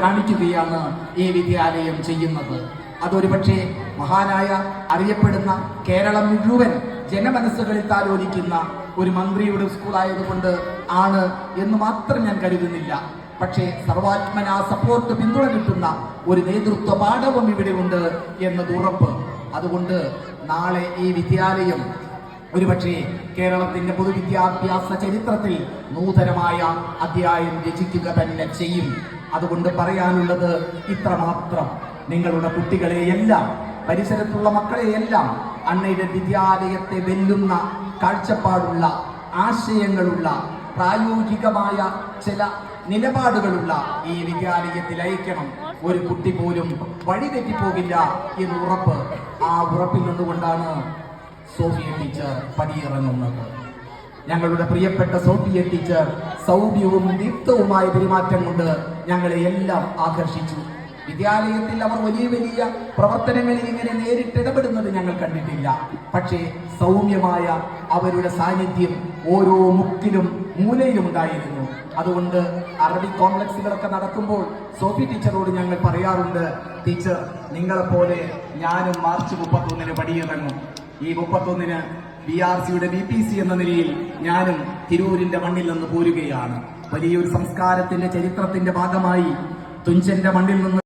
കാണിക്കുകയാണ് ഈ വിദ്യാലയം ചെയ്യുന്നത്. അതൊരു പക്ഷേ മഹാനായ അറിയപ്പെടുന്ന കേരളം മുഴുവൻ ജനമനസ്സുകളിൽ താലോലിക്കുന്ന ഒരു മന്ത്രിയുടെ സ്കൂളായതുകൊണ്ട് ആണ് എന്ന് മാത്രം ഞാൻ കരുതുന്നില്ല. പക്ഷേ സർവാത്മന സപ്പോർട്ട് പിന്തുണ കിട്ടുന്ന ഒരു നേതൃത്വ പാഠവും ഇവിടെ ഉണ്ട് എന്നത് ഉറപ്പ്. അതുകൊണ്ട് നാളെ ഈ വിദ്യാലയം ഒരുപക്ഷെ കേരളത്തിന്റെ പൊതുവിദ്യാഭ്യാസ ചരിത്രത്തിൽ നൂതനമായ അധ്യായം രചിക്കുക തന്നെ ചെയ്യും. അതുകൊണ്ട് പറയാനുള്ളത് ഇത്രമാത്രം: നിങ്ങളുടെ കുട്ടികളെയെല്ലാം, പരിസരത്തുള്ള മക്കളെയെല്ലാം അൺഎയ്ഡഡ് വിദ്യാലയത്തെ വെല്ലുന്ന കാഴ്ചപ്പാടുള്ള, ആശയങ്ങളുള്ള, പ്രായോഗികമായ ചില നിലപാടുകളുള്ള ഈ വിദ്യാലയത്തിൽ അയക്കണം. ഒരു കുട്ടി പോലും വഴിതെറ്റിപ്പോകില്ല എന്ന് ഉറപ്പ്. ആ ഉറപ്പിൽ നിന്നുകൊണ്ടാണ് സോഫിയ ടീച്ചർ പടിയിറങ്ങുന്നത്. ഞങ്ങളുടെ പ്രിയപ്പെട്ട സോഫിയ ടീച്ചർ സൗമ്യവും ദീപ്തവുമായ പെരുമാറ്റം കൊണ്ട് ഞങ്ങളെ എല്ലാം ആകർഷിച്ചു. വിദ്യാലയത്തിൽ അവർ വലിയ വലിയ പ്രവർത്തനങ്ങളിൽ ഇങ്ങനെ നേരിട്ട് ഇടപെടുന്നത് ഞങ്ങൾ കണ്ടിട്ടില്ല. പക്ഷേ സൗമ്യമായ അവരുടെ സാന്നിധ്യം ഓരോ മുക്കിലും മൂലയിലും ഉണ്ടായിരുന്നു. അതുകൊണ്ട് അറബിക് കോംപ്ലക്സുകളൊക്കെ നടക്കുമ്പോൾ സോഫി ടീച്ചറോട് ഞങ്ങൾ പറയാറുണ്ട്, ടീച്ചർ, നിങ്ങളെപ്പോലെ ഞാനും മാർച്ച് 31 പടിയിറങ്ങും. ഈ 31 BRCയുടെ BPC എന്ന നിലയിൽ ഞാനും തിരൂരിന്റെ മണ്ണിൽ നിന്ന് പോരുകയാണ്. വലിയൊരു സംസ്കാരത്തിന്റെ ചരിത്രത്തിന്റെ ഭാഗമായി തുഞ്ചന്റെ മണ്ണിൽ നിന്ന്